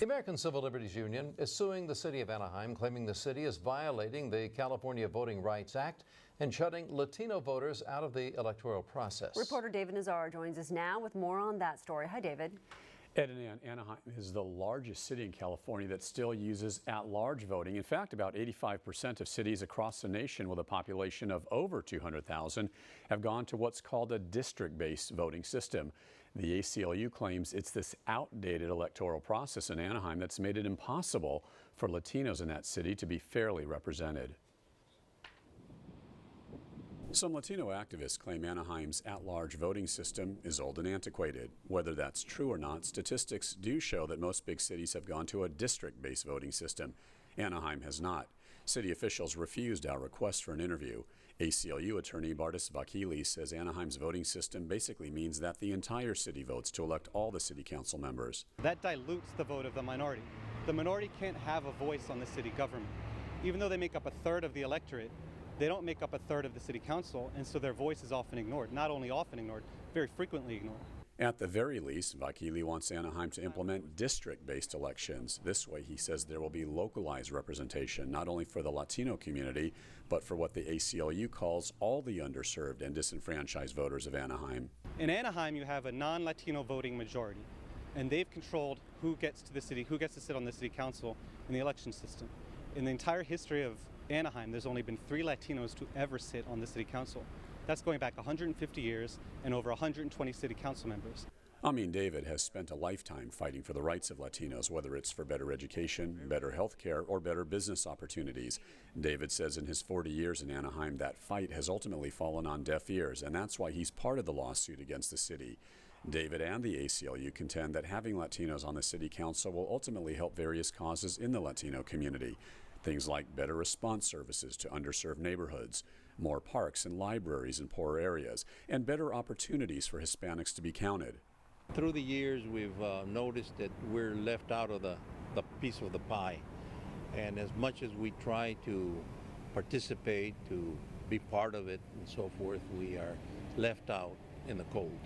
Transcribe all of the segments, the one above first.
The American Civil Liberties Union is suing the city of Anaheim, claiming the city is violating the California Voting Rights Act and shutting Latino voters out of the electoral process. Reporter David Nazar joins us now with more on that story. Hi, David. Ed and Ann, Anaheim is the largest city in California that still uses at-large voting. In fact, about 85% of cities across the nation with a population of over 200,000 have gone to what's called a district-based voting system. The ACLU claims it's this outdated electoral process in Anaheim that's made it impossible for Latinos in that city to be fairly represented. Some Latino activists claim Anaheim's at-large voting system is old and antiquated. Whether that's true or not, statistics do show that most big cities have gone to a district-based voting system. Anaheim has not. City officials refused our request for an interview. ACLU attorney Bartis Vakili says Anaheim's voting system basically means that the entire city votes to elect all the city council members. That dilutes the vote of the minority. The minority can't have a voice on the city government. Even though they make up a third of the electorate, they don't make up a third of the city council, and so their voice is often ignored. Not only often ignored, very frequently ignored. At the very least, Vakili wants Anaheim to implement district-based elections. This way, he says, there will be localized representation, not only for the Latino community, but for what the ACLU calls all the underserved and disenfranchised voters of Anaheim. In Anaheim, you have a non-Latino voting majority, and they've controlled who gets to the city, who gets to sit on the city council in the election system. In the entire history of Anaheim, there's only been 3 Latinos to ever sit on the city council. That's going back 150 years and over 120 city council members. Amin David has spent a lifetime fighting for the rights of Latinos, whether it's for better education, better health care, or better business opportunities. David says in his 40 years in Anaheim, that fight has ultimately fallen on deaf ears, and that's why he's part of the lawsuit against the city. David and the ACLU contend that having Latinos on the city council will ultimately help various causes in the Latino community. Things like better response services to underserved neighborhoods, more parks and libraries in poorer areas, and better opportunities for Hispanics to be counted. Through the years, we've noticed that we're left out of the piece of the pie. And as much as we try to participate, to be part of it and so forth, we are left out in the cold.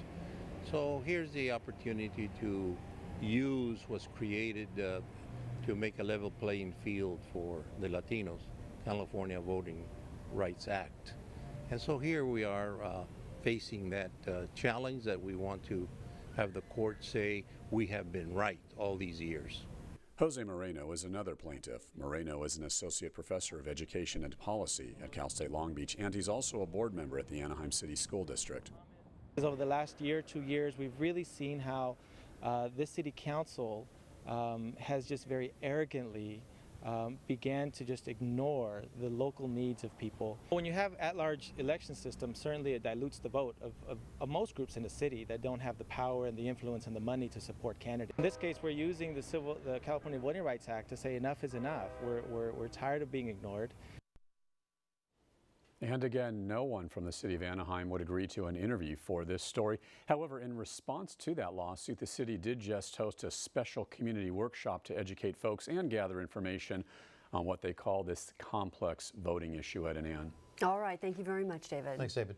So here's the opportunity to use what's created to make a level playing field for the Latinos, California Voting Rights Act. And so here we are facing that challenge that we want to have the court say we have been right all these years. Jose Moreno is another plaintiff. Moreno is an associate professor of education and policy at Cal State Long Beach, and he's also a board member at the Anaheim City School District. Over the last year, 2 years, we've really seen how this city council has just very arrogantly began to just ignore the local needs of people. When you have at-large election system, certainly it dilutes the vote of most groups in the city that don't have the power and the influence and the money to support candidates. In this case, we're using the California Voting Rights Act to say enough is enough. We're tired of being ignored. And again, no one from the city of Anaheim would agree to an interview for this story. However, in response to that lawsuit, the city did just host a special community workshop to educate folks and gather information on what they call this complex voting issue. Ed and Ann. All right. Thank you very much, David. Thanks, David.